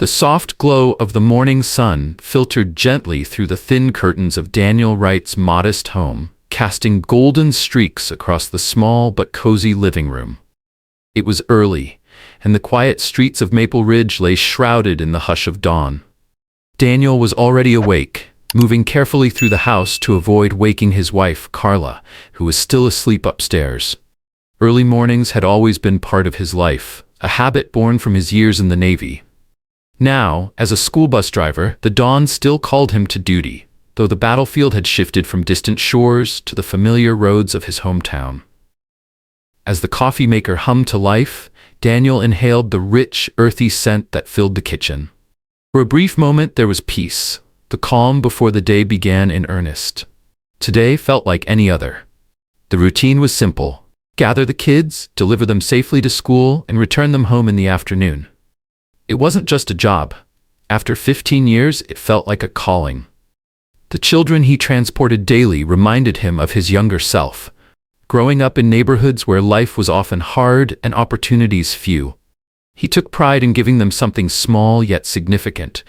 The soft glow of the morning sun filtered gently through the thin curtains of Daniel Wright's modest home, casting golden streaks across the small but cozy living room. It was early, and the quiet streets of Maple Ridge lay shrouded in the hush of dawn. Daniel was already awake, moving carefully through the house to avoid waking his wife, Carla, who was still asleep upstairs. Early mornings had always been part of his life, a habit born from his years in the Navy. Now, as a school bus driver, the dawn still called him to duty, though the battlefield had shifted from distant shores to the familiar roads of his hometown. As the coffee maker hummed to life, Daniel inhaled the rich, earthy scent that filled the kitchen. For a brief moment there was peace, the calm before the day began in earnest. Today felt like any other. The routine was simple: gather the kids, deliver them safely to school, and return them home in the afternoon. It wasn't just a job. After 15 years, it felt like a calling. The children he transported daily reminded him of his younger self, growing up in neighborhoods where life was often hard and opportunities few. He took pride in giving them something small yet significant,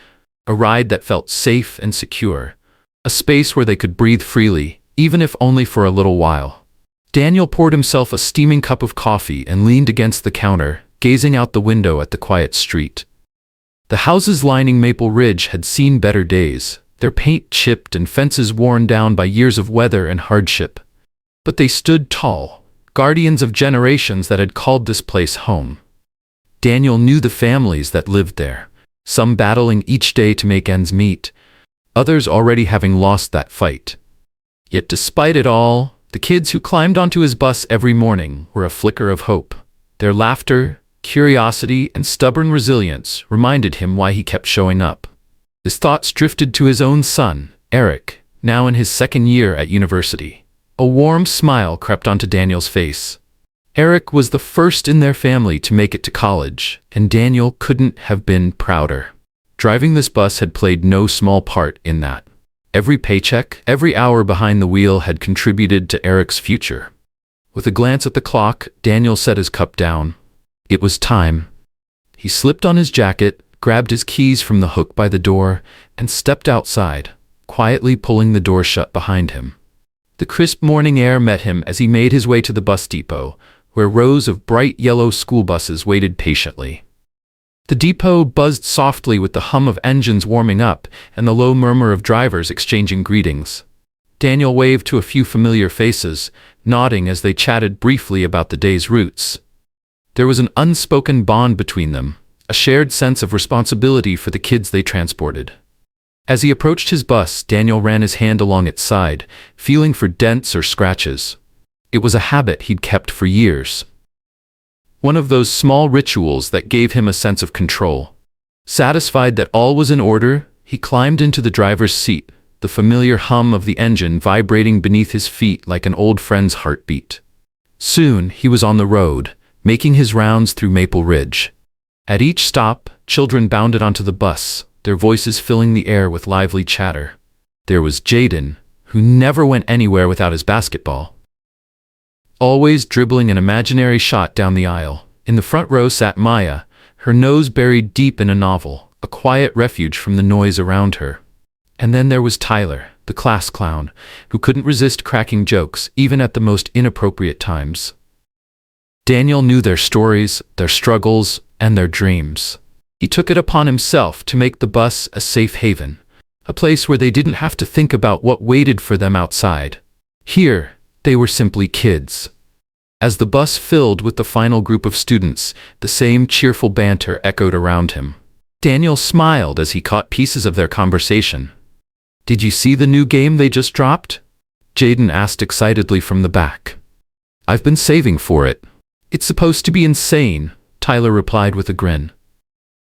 a ride that felt safe and secure, a space where they could breathe freely, even if only for a little while. Daniel poured himself a steaming cup of coffee and leaned against the counter, gazing out the window at the quiet street. The houses lining Maple Ridge had seen better days, their paint chipped and fences worn down by years of weather and hardship. But they stood tall, guardians of generations that had called this place home. Daniel knew the families that lived there, some battling each day to make ends meet, others already having lost that fight. Yet despite it all, the kids who climbed onto his bus every morning were a flicker of hope. Their laughter, curiosity, and stubborn resilience reminded him why he kept showing up. His thoughts drifted to his own son, Eric, now in his second year at university. A warm smile crept onto Daniel's face. Eric was the first in their family to make it to college, and Daniel couldn't have been prouder. Driving this bus had played no small part in that. Every paycheck, every hour behind the wheel had contributed to Eric's future. With a glance at the clock, Daniel set his cup down. It was time. He slipped on his jacket, grabbed his keys from the hook by the door, and stepped outside, quietly pulling the door shut behind him. The crisp morning air met him as he made his way to the bus depot, where rows of bright yellow school buses waited patiently. The depot buzzed softly with the hum of engines warming up and the low murmur of drivers exchanging greetings. Daniel waved to a few familiar faces, nodding as they chatted briefly about the day's routes. There was an unspoken bond between them, a shared sense of responsibility for the kids they transported. As he approached his bus, Daniel ran his hand along its side, feeling for dents or scratches. It was a habit he'd kept for years. One of those small rituals that gave him a sense of control. Satisfied that all was in order, he climbed into the driver's seat, the familiar hum of the engine vibrating beneath his feet like an old friend's heartbeat. Soon he was on the road, making his rounds through Maple Ridge. At each stop, children bounded onto the bus, their voices filling the air with lively chatter. There was Jaden, who never went anywhere without his basketball, always dribbling an imaginary shot down the aisle. In the front row sat Maya, her nose buried deep in a novel, a quiet refuge from the noise around her. And then there was Tyler, the class clown, who couldn't resist cracking jokes even at the most inappropriate times. Daniel knew their stories, their struggles, and their dreams. He took it upon himself to make the bus a safe haven, a place where they didn't have to think about what waited for them outside. Here, they were simply kids. As the bus filled with the final group of students, the same cheerful banter echoed around him. Daniel smiled as he caught pieces of their conversation. "Did you see the new game they just dropped?" Jaden asked excitedly from the back. "I've been saving for it. It's supposed to be insane," Tyler replied with a grin.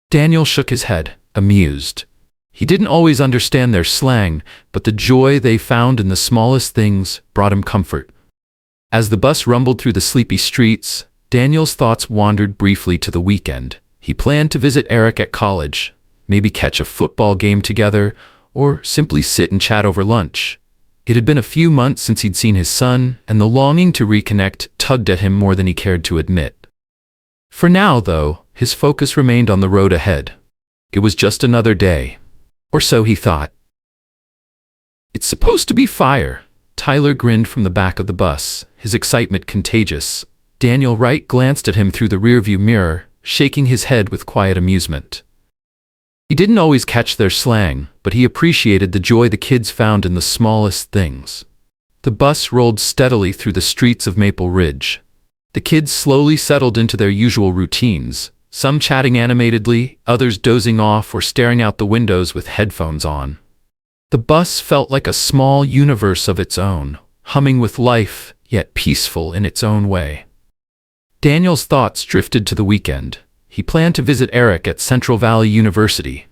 Daniel shook his head, amused. He didn't always understand their slang, but the joy they found in the smallest things brought him comfort. As the bus rumbled through the sleepy streets, Daniel's thoughts wandered briefly to the weekend. He planned to visit Eric at college, maybe catch a football game together, or simply sit and chat over lunch. It had been a few months since he'd seen his son, and the longing to reconnect tugged at him more than he cared to admit. For now, though, his focus remained on the road ahead. It was just another day. Or so he thought. It's supposed to be fire. Tyler grinned from the back of the bus, his excitement contagious. Daniel Wright glanced at him through the rearview mirror, shaking his head with quiet amusement. He didn't always catch their slang, but he appreciated the joy the kids found in the smallest things. The bus rolled steadily through the streets of Maple Ridge. The kids slowly settled into their usual routines, some chatting animatedly, others dozing off or staring out the windows with headphones on. The bus felt like a small universe of its own, humming with life, yet peaceful in its own way. Daniel's thoughts drifted to the weekend. He planned to visit Eric at Central Valley University.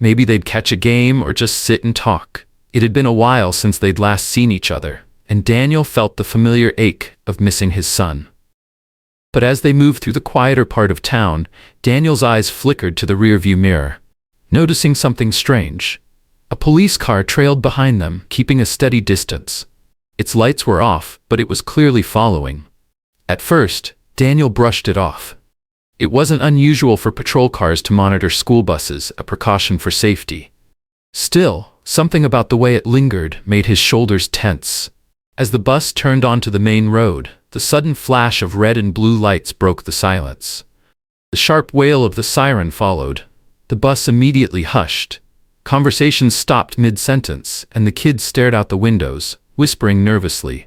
Maybe they'd catch a game or just sit and talk. It had been a while since they'd last seen each other, and Daniel felt the familiar ache of missing his son. But as they moved through the quieter part of town, Daniel's eyes flickered to the rearview mirror, noticing something strange. A police car trailed behind them, keeping a steady distance. Its lights were off, but it was clearly following. At first, Daniel brushed it off. It wasn't unusual for patrol cars to monitor school buses, a precaution for safety. Still, something about the way it lingered made his shoulders tense. As the bus turned onto the main road, the sudden flash of red and blue lights broke the silence. The sharp wail of the siren followed. The bus immediately hushed. Conversations stopped mid-sentence, and the kids stared out the windows, whispering nervously.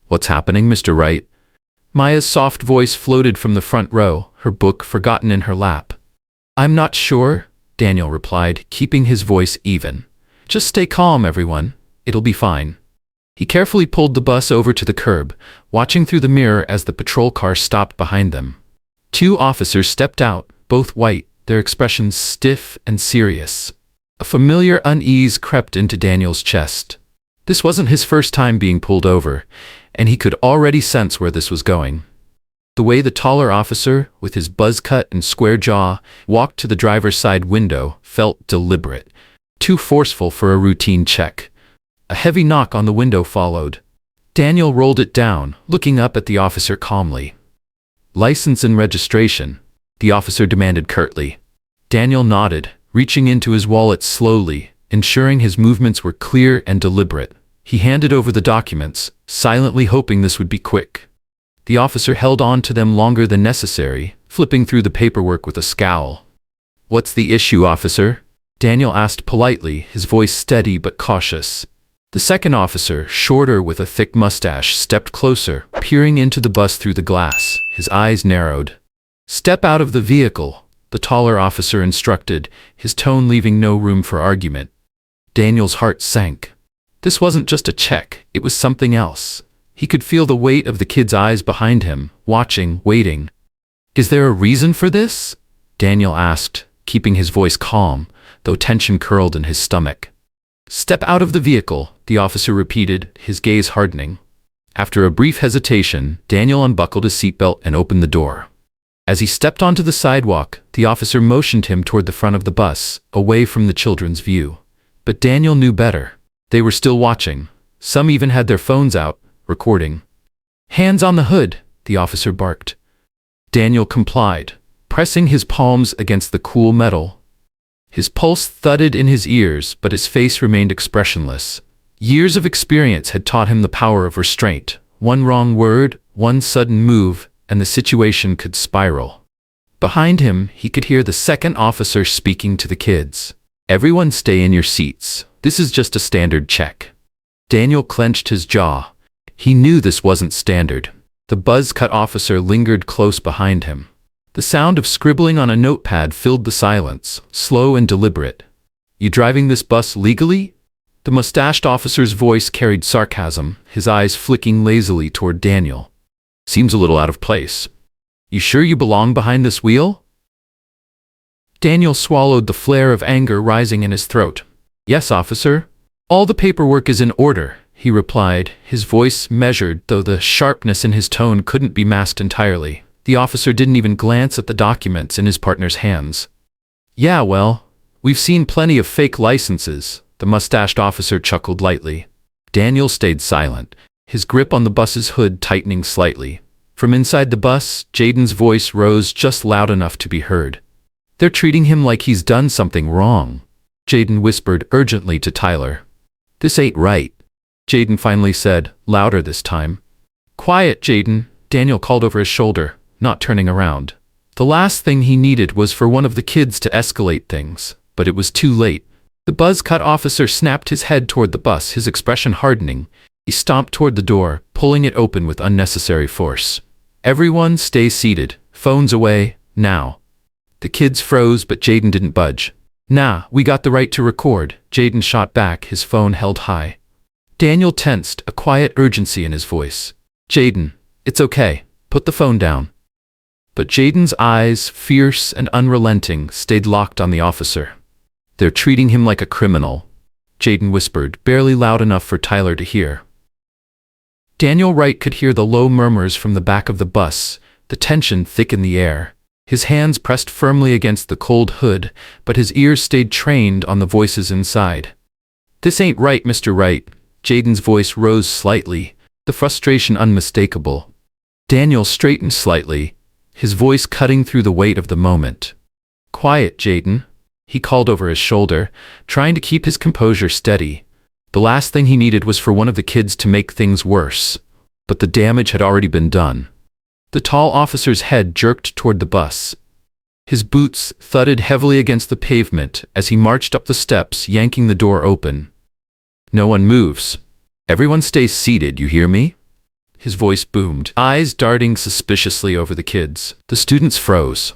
"What's happening, Mr. Wright?" Maya's soft voice floated from the front row, her book forgotten in her lap. "I'm not sure," Daniel replied, keeping his voice even. "Just stay calm, everyone. It'll be fine." He carefully pulled the bus over to the curb, watching through the mirror as the patrol car stopped behind them. Two officers stepped out, both white, their expressions stiff and serious. A familiar unease crept into Daniel's chest. This wasn't his first time being pulled over, and he could already sense where this was going. The way the taller officer, with his buzz cut and square jaw, walked to the driver's side window felt deliberate, too forceful for a routine check. A heavy knock on the window followed. Daniel rolled it down, looking up at the officer calmly. "License and registration," the officer demanded curtly. Daniel nodded, reaching into his wallet slowly, ensuring his movements were clear and deliberate. He handed over the documents, silently hoping this would be quick. The officer held on to them longer than necessary, flipping through the paperwork with a scowl. "What's the issue, officer?" Daniel asked politely, his voice steady but cautious. The second officer, shorter with a thick mustache, stepped closer, peering into the bus through the glass, his eyes narrowed. "Step out of the vehicle," the taller officer instructed, his tone leaving no room for argument. Daniel's heart sank. This wasn't just a check, it was something else. He could feel the weight of the kid's eyes behind him, watching, waiting. "Is there a reason for this?" Daniel asked, keeping his voice calm, though tension curled in his stomach. "Step out of the vehicle," the officer repeated, his gaze hardening. After a brief hesitation, Daniel unbuckled his seatbelt and opened the door. As he stepped onto the sidewalk, the officer motioned him toward the front of the bus, away from the children's view. But Daniel knew better. They were still watching. Some even had their phones out, recording. "Hands on the hood," the officer barked. Daniel complied, pressing his palms against the cool metal. His pulse thudded in his ears, but his face remained expressionless. Years of experience had taught him the power of restraint. One wrong word, one sudden move, and the situation could spiral. Behind him, he could hear the second officer speaking to the kids. "Everyone stay in your seats. This is just a standard check." Daniel clenched his jaw. He knew this wasn't standard. The buzz-cut officer lingered close behind him. The sound of scribbling on a notepad filled the silence, slow and deliberate. "You driving this bus legally?" The mustached officer's voice carried sarcasm, his eyes flicking lazily toward Daniel. "Seems a little out of place. You sure you belong behind this wheel?" Daniel swallowed the flare of anger rising in his throat. "Yes, officer. All the paperwork is in order," he replied, his voice measured, though the sharpness in his tone couldn't be masked entirely. The officer didn't even glance at the documents in his partner's hands. "Yeah, well, we've seen plenty of fake licenses," the mustached officer chuckled lightly. Daniel stayed silent, his grip on the bus's hood tightening slightly. From inside the bus, Jaden's voice rose just loud enough to be heard. They're treating him like he's done something wrong. Jaden whispered urgently to Tyler. This ain't right, Jaden finally said, louder this time. Quiet, Jaden, Daniel called over his shoulder, not turning around. The last thing he needed was for one of the kids to escalate things, but it was too late. The buzz-cut officer snapped his head toward the bus, his expression hardening. He stomped toward the door, pulling it open with unnecessary force. Everyone stay seated, phones away, now. The kids froze, but Jaden didn't budge. Nah, we got the right to record, Jaden shot back, his phone held high. Daniel tensed, a quiet urgency in his voice. Jaden, it's okay, put the phone down. But Jaden's eyes, fierce and unrelenting, stayed locked on the officer. They're treating him like a criminal, Jaden whispered, barely loud enough for Tyler to hear. Daniel Wright could hear the low murmurs from the back of the bus, the tension thick in the air. His hands pressed firmly against the cold hood, but his ears stayed trained on the voices inside. This ain't right, Mr. Wright. Jaden's voice rose slightly, the frustration unmistakable. Daniel straightened slightly, his voice cutting through the weight of the moment. Quiet, Jaden, he called over his shoulder, trying to keep his composure steady. The last thing he needed was for one of the kids to make things worse, but the damage had already been done. The tall officer's head jerked toward the bus. His boots thudded heavily against the pavement as he marched up the steps, yanking the door open. No one moves. Everyone stays seated, you hear me? His voice boomed, eyes darting suspiciously over the kids. The students froze.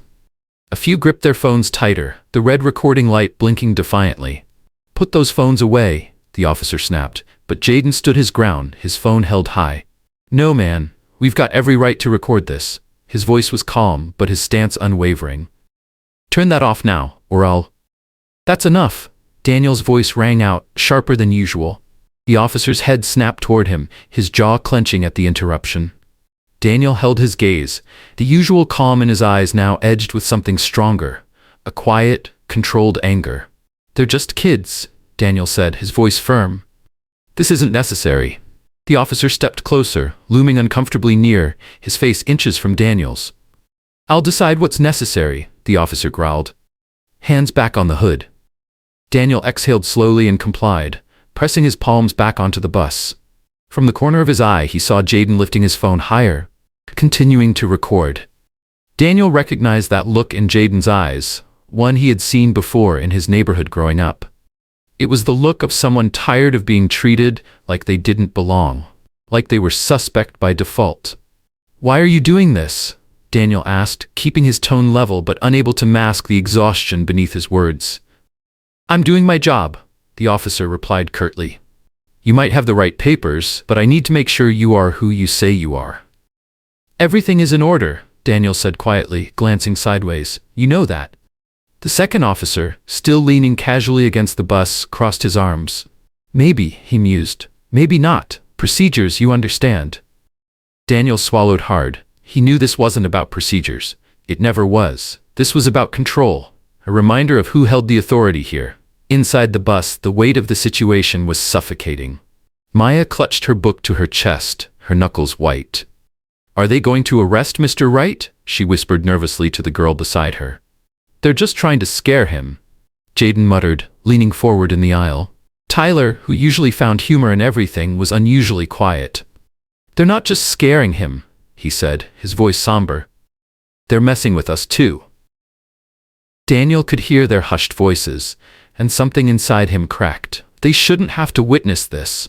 A few gripped their phones tighter, the red recording light blinking defiantly. Put those phones away, the officer snapped, but Jaden stood his ground, his phone held high. No, man. We've got every right to record this. His voice was calm, but his stance unwavering. Turn that off now, or I'll... That's enough. Daniel's voice rang out, sharper than usual. The officer's head snapped toward him, his jaw clenching at the interruption. Daniel held his gaze, the usual calm in his eyes now edged with something stronger, a quiet, controlled anger. They're just kids, Daniel said, his voice firm. This isn't necessary. The officer stepped closer, looming uncomfortably near, his face inches from Daniel's. I'll decide what's necessary, the officer growled. Hands back on the hood. Daniel exhaled slowly and complied, pressing his palms back onto the bus. From the corner of his eye, he saw Jaden lifting his phone higher, continuing to record. Daniel recognized that look in Jaden's eyes, one he had seen before in his neighborhood growing up. It was the look of someone tired of being treated like they didn't belong, like they were suspect by default. Why are you doing this? Daniel asked, keeping his tone level but unable to mask the exhaustion beneath his words. I'm doing my job, the officer replied curtly. You might have the right papers, but I need to make sure you are who you say you are. Everything is in order, Daniel said quietly, glancing sideways. You know that. The second officer, still leaning casually against the bus, crossed his arms. Maybe, he mused. Maybe not. Procedures, you understand. Daniel swallowed hard. He knew this wasn't about procedures. It never was. This was about control, a reminder of who held the authority here. Inside the bus, the weight of the situation was suffocating. Maya clutched her book to her chest, her knuckles white. Are they going to arrest Mr. Wright? She whispered nervously to the girl beside her. They're just trying to scare him, Jaden muttered, leaning forward in the aisle. Tyler, who usually found humor in everything, was unusually quiet. They're not just scaring him, he said, his voice somber. They're messing with us too. Daniel could hear their hushed voices, and something inside him cracked. They shouldn't have to witness this.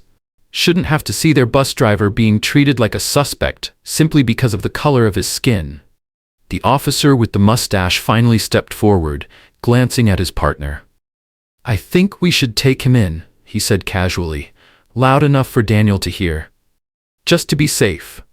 Shouldn't have to see their bus driver being treated like a suspect simply because of the color of his skin. The officer with the mustache finally stepped forward, glancing at his partner. I think we should take him in, he said casually, loud enough for Daniel to hear. Just to be safe.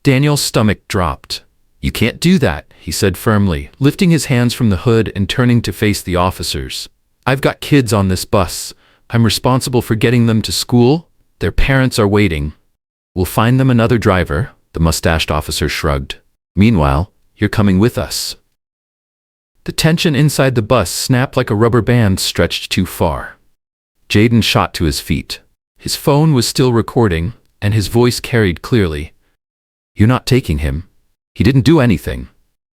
Daniel's stomach dropped. You can't do that, he said firmly, lifting his hands from the hood and turning to face the officers. I've got kids on this bus. I'm responsible for getting them to school. Their parents are waiting. We'll find them another driver, the mustached officer shrugged. Meanwhile, you're coming with us. The tension inside the bus snapped like a rubber band stretched too far. Jaden shot to his feet. His phone was still recording, and his voice carried clearly. You're not taking him. He didn't do anything.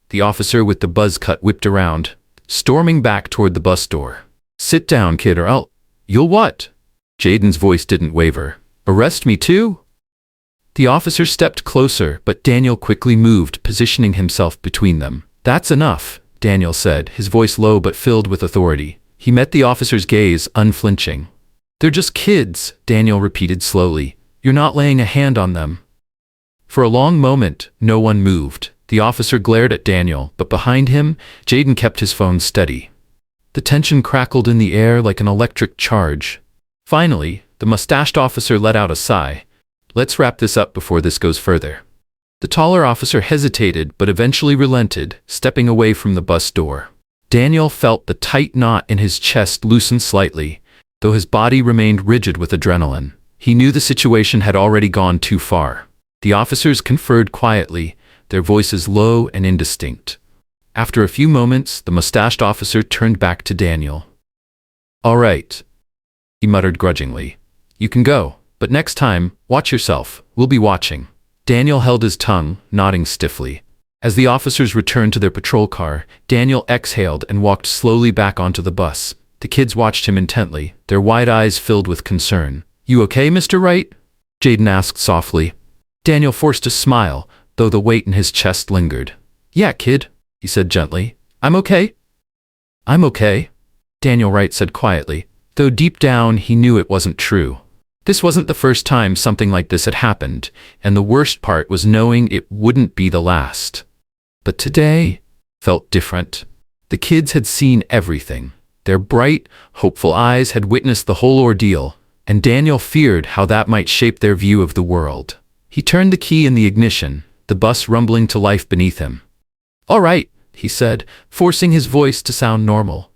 The officer with the buzz cut whipped around, storming back toward the bus door. "Sit down, kid, or You'll what?" Jaden's voice didn't waver. "Arrest me too?" The officer stepped closer, but Daniel quickly moved, positioning himself between them. "That's enough," Daniel said, his voice low but filled with authority. He met the officer's gaze, unflinching. "They're just kids," Daniel repeated slowly. "You're not laying a hand on them." For a long moment, no one moved. The officer glared at Daniel, but behind him, Jaden kept his phone steady. The tension crackled in the air like an electric charge. Finally, the mustached officer let out a sigh. "Let's wrap this up before this goes further." The taller officer hesitated but eventually relented, stepping away from the bus door. Daniel felt the tight knot in his chest loosen slightly, though his body remained rigid with adrenaline. He knew the situation had already gone too far. The officers conferred quietly, their voices low and indistinct. After a few moments, the mustached officer turned back to Daniel. "All right," he muttered grudgingly. "You can go, but next time, watch yourself. We'll be watching." Daniel held his tongue, nodding stiffly. As the officers returned to their patrol car, Daniel exhaled and walked slowly back onto the bus. The kids watched him intently, their wide eyes filled with concern. "You okay, Mr. Wright?" Jaden asked softly. Daniel forced a smile, though the weight in his chest lingered. "Yeah, kid," he said gently. "I'm okay." "I'm okay," Daniel Wright said quietly, though deep down he knew it wasn't true. This wasn't the first time something like this had happened, and the worst part was knowing it wouldn't be the last. But today felt different. The kids had seen everything. Their bright, hopeful eyes had witnessed the whole ordeal, and Daniel feared how that might shape their view of the world. He turned the key in the ignition, the bus rumbling to life beneath him. "All right," he said, forcing his voice to sound normal.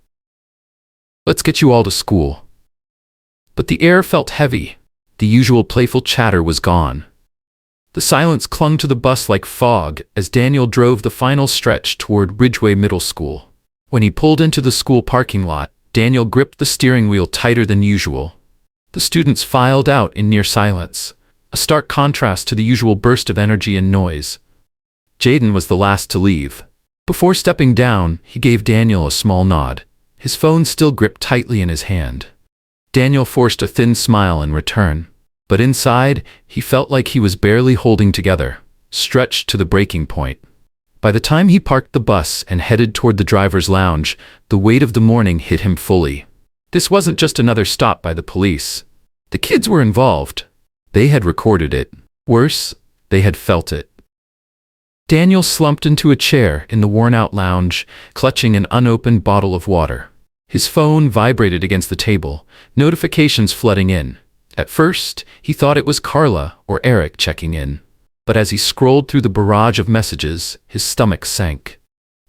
"Let's get you all to school." But the air felt heavy. The usual playful chatter was gone. The silence clung to the bus like fog as Daniel drove the final stretch toward Ridgeway Middle School. When he pulled into the school parking lot, Daniel gripped the steering wheel tighter than usual. The students filed out in near silence, a stark contrast to the usual burst of energy and noise. Jaden was the last to leave. Before stepping down, he gave Daniel a small nod, his phone still gripped tightly in his hand. Daniel forced a thin smile in return, but inside, he felt like he was barely holding together, stretched to the breaking point. By the time he parked the bus and headed toward the driver's lounge, the weight of the morning hit him fully. This wasn't just another stop by the police. The kids were involved. They had recorded it. Worse, they had felt it. Daniel slumped into a chair in the worn-out lounge, clutching an unopened bottle of water. His phone vibrated against the table, notifications flooding in. At first, he thought it was Carla or Eric checking in. But as he scrolled through the barrage of messages, his stomach sank.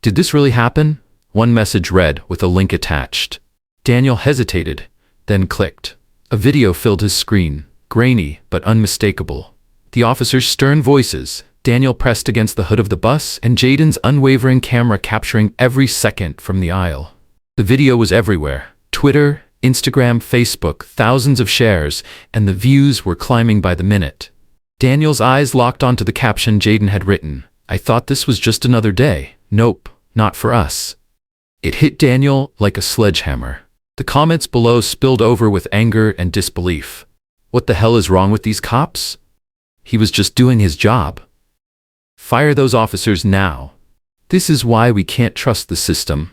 Did this really happen? One message read with a link attached. Daniel hesitated, then clicked. A video filled his screen, grainy but unmistakable. The officer's stern voices, Daniel pressed against the hood of the bus, and Jaden's unwavering camera capturing every second from the aisle. The video was everywhere. Twitter, Instagram, Facebook, thousands of shares, and the views were climbing by the minute. Daniel's eyes locked onto the caption Jaden had written. "I thought this was just another day. Nope, not for us." It hit Daniel like a sledgehammer. The comments below spilled over with anger and disbelief. What the hell is wrong with these cops? He was just doing his job. Fire those officers now. This is why we can't trust the system.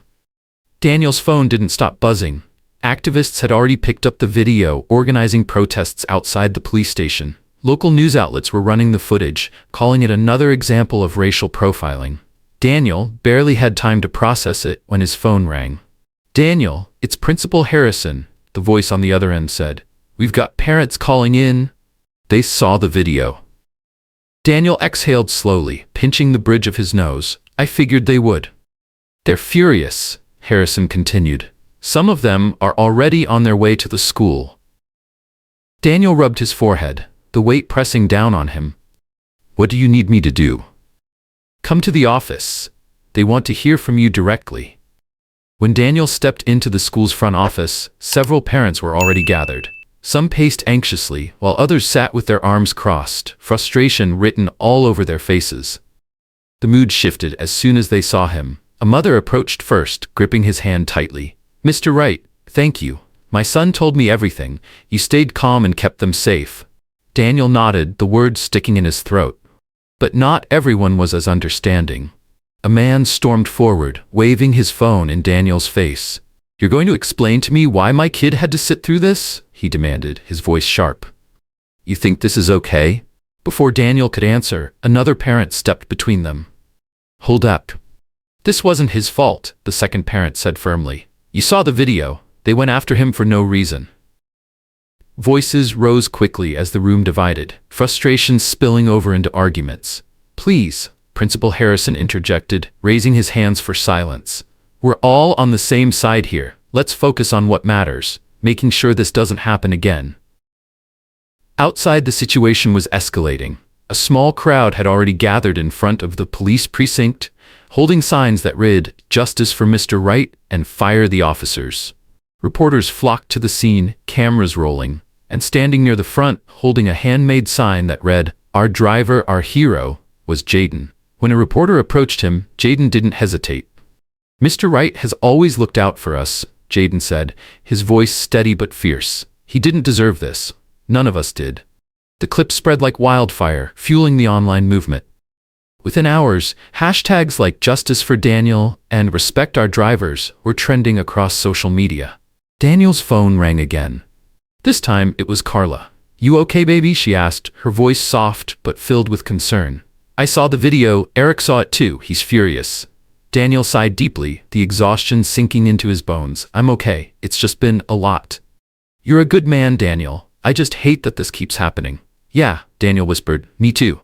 Daniel's phone didn't stop buzzing. Activists had already picked up the video, organizing protests outside the police station. Local news outlets were running the footage, calling it another example of racial profiling. Daniel barely had time to process it when his phone rang. "Daniel, it's Principal Harrison," the voice on the other end said. "We've got parents calling in." They saw the video. Daniel exhaled slowly, pinching the bridge of his nose. "I figured they would." "They're furious," Harrison continued. "Some of them are already on their way to the school." Daniel rubbed his forehead, the weight pressing down on him. "What do you need me to do?" "Come to the office. They want to hear from you directly." When Daniel stepped into the school's front office, several parents were already gathered. Some paced anxiously, while others sat with their arms crossed, frustration written all over their faces. The mood shifted as soon as they saw him, A mother approached first, gripping his hand tightly. "Mr. Wright, thank you. My son told me everything. You stayed calm and kept them safe." Daniel nodded, the words sticking in his throat. But not everyone was as understanding. A man stormed forward, waving his phone in Daniel's face. "You're going to explain to me why my kid had to sit through this?" he demanded, his voice sharp. "You think this is okay?" Before Daniel could answer, another parent stepped between them. "Hold up. This wasn't his fault," the second parent said firmly. "You saw the video. They went after him for no reason." Voices rose quickly as the room divided, frustration spilling over into arguments. "Please," Principal Harrison interjected, raising his hands for silence. "We're all on the same side here. Let's focus on what matters, making sure this doesn't happen again." Outside, the situation was escalating. A small crowd had already gathered in front of the police precinct, holding signs that read, "Justice for Mr. Wright" and "Fire the officers." Reporters flocked to the scene, cameras rolling, and standing near the front, holding a handmade sign that read, "Our driver, our hero," was Jaden. When a reporter approached him, Jaden didn't hesitate. "Mr. Wright has always looked out for us," Jaden said, his voice steady but fierce. "He didn't deserve this. None of us did." The clip spread like wildfire, fueling the online movement. Within hours, hashtags like "Justice for Daniel" and "Respect our drivers" were trending across social media. Daniel's phone rang again. This time, it was Carla. "You okay, baby?" she asked, her voice soft but filled with concern. "I saw the video. Eric saw it too. He's furious." Daniel sighed deeply, the exhaustion sinking into his bones. "I'm okay. It's just been a lot." "You're a good man, Daniel. I just hate that this keeps happening." "Yeah," Daniel whispered. "Me too.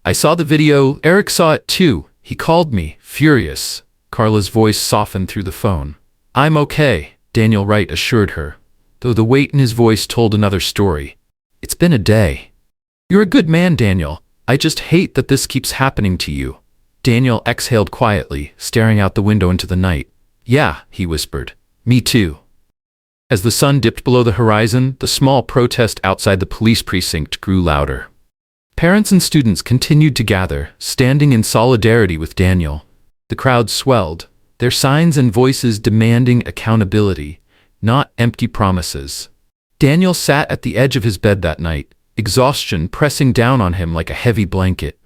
I saw the video. Eric saw it too. He called me, furious." Carla's voice softened through the phone. "I'm okay," Daniel Wright assured her, though the weight in his voice told another story. "It's been a day." "You're a good man, Daniel. I just hate that this keeps happening to you." Daniel exhaled quietly, staring out the window into the night. "Yeah," he whispered. "Me too." As the sun dipped below the horizon, the small protest outside the police precinct grew louder. Parents and students continued to gather, standing in solidarity with Daniel. The crowd swelled, their signs and voices demanding accountability, not empty promises. Daniel sat at the edge of his bed that night, exhaustion pressing down on him like a heavy blanket.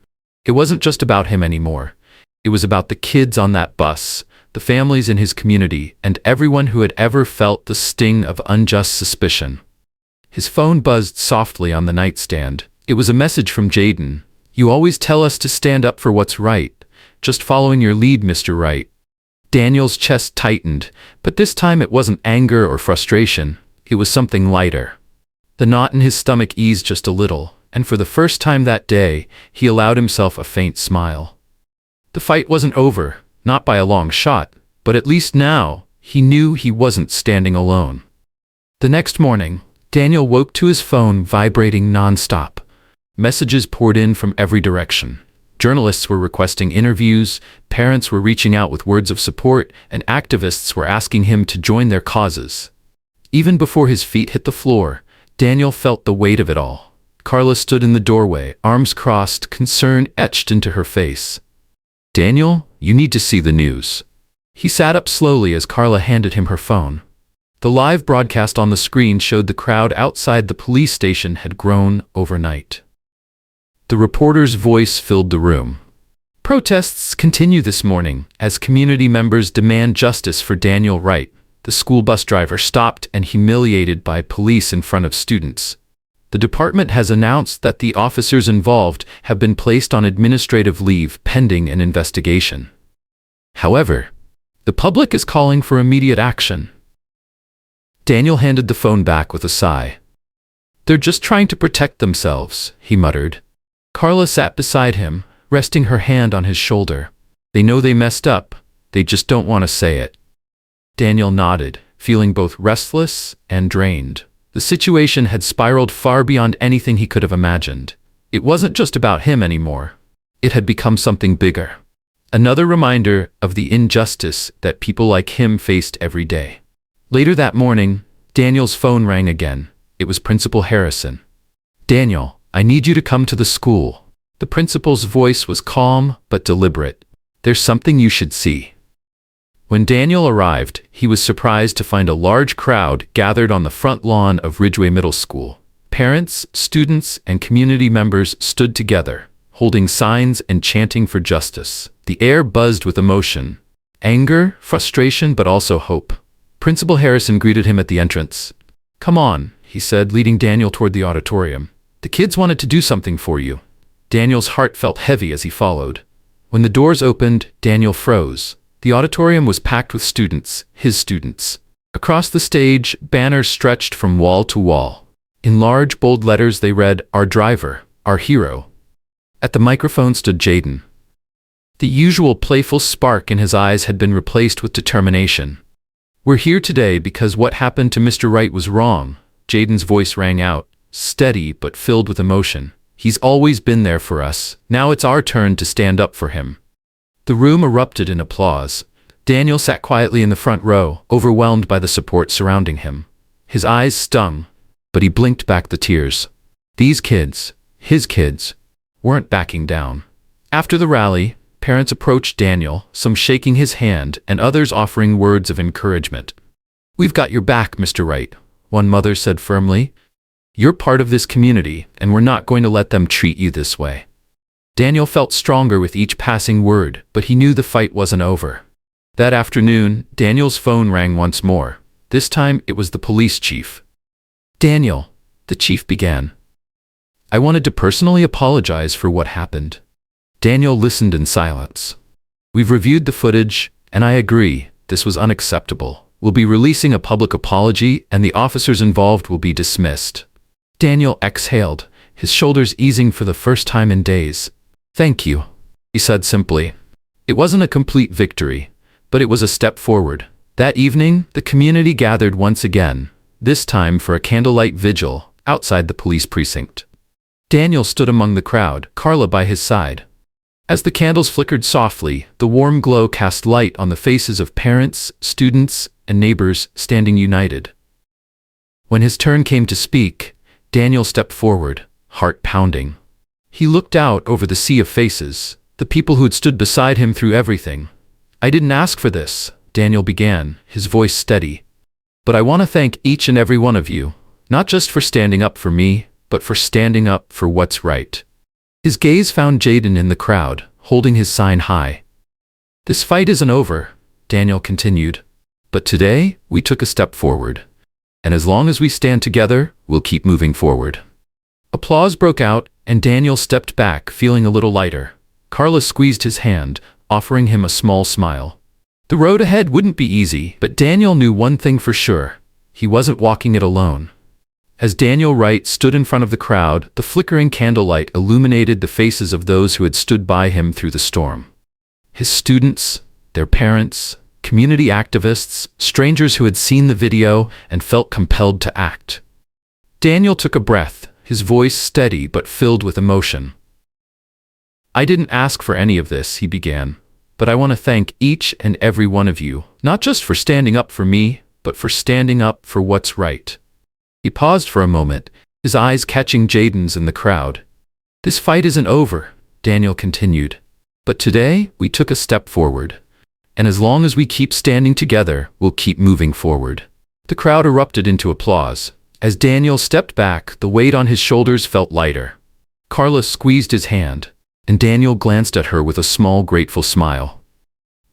It wasn't just about him anymore. It was about the kids on that bus, the families in his community, and everyone who had ever felt the sting of unjust suspicion. His phone buzzed softly on the nightstand. It was a message from Jaden. "You always tell us to stand up for what's right. Just following your lead, Mr. Wright." Daniel's chest tightened, but this time it wasn't anger or frustration. It was something lighter. The knot in his stomach eased just a little, and for the first time that day, he allowed himself a faint smile. The fight wasn't over, not by a long shot, but at least now, he knew he wasn't standing alone. The next morning, Daniel woke to his phone vibrating nonstop. Messages poured in from every direction. Journalists were requesting interviews, parents were reaching out with words of support, and activists were asking him to join their causes. Even before his feet hit the floor, Daniel felt the weight of it all. Carla stood in the doorway, arms crossed, concern etched into her face. "Daniel, you need to see the news." He sat up slowly as Carla handed him her phone. The live broadcast on the screen showed the crowd outside the police station had grown overnight. The reporter's voice filled the room. "Protests continue this morning as community members demand justice for Daniel Wright, the school bus driver stopped and humiliated by police in front of students. The department has announced that the officers involved have been placed on administrative leave pending an investigation. However, the public is calling for immediate action." Daniel handed the phone back with a sigh. "They're just trying to protect themselves," he muttered. Carla sat beside him, resting her hand on his shoulder. "They know they messed up. They just don't want to say it." Daniel nodded, feeling both restless and drained. The situation had spiraled far beyond anything he could have imagined. It wasn't just about him anymore. It had become something bigger. Another reminder of the injustice that people like him faced every day. Later that morning, Daniel's phone rang again. It was Principal Harrison. "Daniel, I need you to come to the school." The principal's voice was calm but deliberate. "There's something you should see." When Daniel arrived, he was surprised to find a large crowd gathered on the front lawn of Ridgeway Middle School. Parents, students, and community members stood together, holding signs and chanting for justice. The air buzzed with emotion, anger, frustration, but also hope. Principal Harrison greeted him at the entrance. "Come on," he said, leading Daniel toward the auditorium. "The kids wanted to do something for you." Daniel's heart felt heavy as he followed. When the doors opened, Daniel froze. The auditorium was packed with students, his students. Across the stage, banners stretched from wall to wall. In large, bold letters they read, "Our driver, our hero." At the microphone stood Jaden. The usual playful spark in his eyes had been replaced with determination. "We're here today because what happened to Mr. Wright was wrong," Jaden's voice rang out, steady but filled with emotion. "He's always been there for us. Now it's our turn to stand up for him." The room erupted in applause. Daniel sat quietly in the front row, overwhelmed by the support surrounding him. His eyes stung, but he blinked back the tears. These kids, his kids, weren't backing down. After the rally, parents approached Daniel, some shaking his hand and others offering words of encouragement. "We've got your back, Mr. Wright," one mother said firmly. "You're part of this community, and we're not going to let them treat you this way." Daniel felt stronger with each passing word, but he knew the fight wasn't over. That afternoon, Daniel's phone rang once more. This time, it was the police chief. "Daniel," the chief began, "I wanted to personally apologize for what happened." Daniel listened in silence. "We've reviewed the footage, and I agree, this was unacceptable. We'll be releasing a public apology, and the officers involved will be dismissed." Daniel exhaled, his shoulders easing for the first time in days. "Thank you," he said simply. It wasn't a complete victory, but it was a step forward. That evening, the community gathered once again, this time for a candlelight vigil outside the police precinct. Daniel stood among the crowd, Carla by his side. As the candles flickered softly, the warm glow cast light on the faces of parents, students, and neighbors standing united. When his turn came to speak, Daniel stepped forward, heart pounding. He looked out over the sea of faces, the people who had stood beside him through everything. "I didn't ask for this," Daniel began, his voice steady. "But I want to thank each and every one of you, not just for standing up for me, but for standing up for what's right." His gaze found Jaden in the crowd, holding his sign high. "This fight isn't over," Daniel continued. "But today, we took a step forward. And as long as we stand together, we'll keep moving forward." Applause broke out, and Daniel stepped back, feeling a little lighter. Carla squeezed his hand, offering him a small smile. The road ahead wouldn't be easy, but Daniel knew one thing for sure. He wasn't walking it alone. As Daniel Wright stood in front of the crowd, the flickering candlelight illuminated the faces of those who had stood by him through the storm. His students, their parents, community activists, strangers who had seen the video and felt compelled to act. Daniel took a breath, his voice steady but filled with emotion. "I didn't ask for any of this," he began, "but I want to thank each and every one of you, not just for standing up for me, but for standing up for what's right." He paused for a moment, his eyes catching Jaden's in the crowd. "This fight isn't over," Daniel continued, "but today we took a step forward. And as long as we keep standing together, we'll keep moving forward." The crowd erupted into applause. As Daniel stepped back, the weight on his shoulders felt lighter. Carla squeezed his hand, and Daniel glanced at her with a small, grateful smile.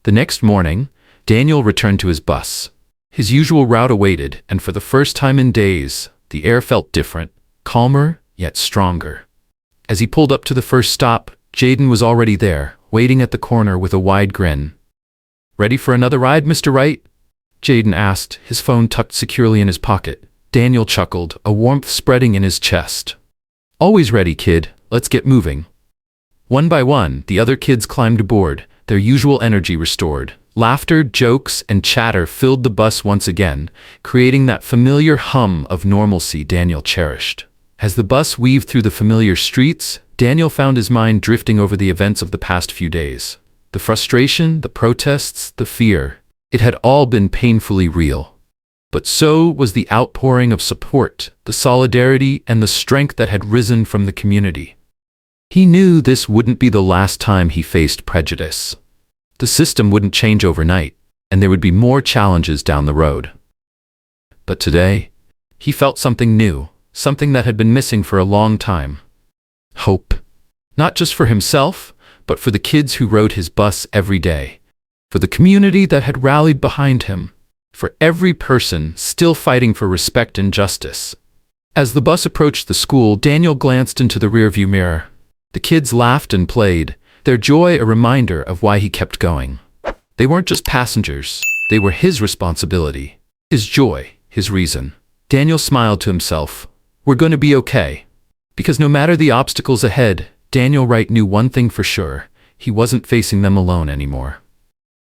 The next morning, Daniel returned to his bus. His usual route awaited, and for the first time in days, the air felt different, calmer, yet stronger. As he pulled up to the first stop, Jaden was already there, waiting at the corner with a wide grin. "Ready for another ride, Mr. Wright?" Jaden asked, his phone tucked securely in his pocket. Daniel chuckled, a warmth spreading in his chest. "Always ready, kid. Let's get moving." One by one, the other kids climbed aboard, their usual energy restored. Laughter, jokes, and chatter filled the bus once again, creating that familiar hum of normalcy Daniel cherished. As the bus weaved through the familiar streets, Daniel found his mind drifting over the events of the past few days. The frustration, the protests, the fear, it had all been painfully real. But so was the outpouring of support, the solidarity, and the strength that had risen from the community. He knew this wouldn't be the last time he faced prejudice. The system wouldn't change overnight, and there would be more challenges down the road. But today, he felt something new, something that had been missing for a long time. Hope. Not just for himself, but for the kids who rode his bus every day, for the community that had rallied behind him, for every person still fighting for respect and justice. As the bus approached the school, Daniel glanced into the rearview mirror. The kids laughed and played, their joy a reminder of why he kept going. They weren't just passengers, they were his responsibility, his joy, his reason. Daniel smiled to himself. We're going to be okay. Because no matter the obstacles ahead, Daniel Wright knew one thing for sure. He wasn't facing them alone anymore.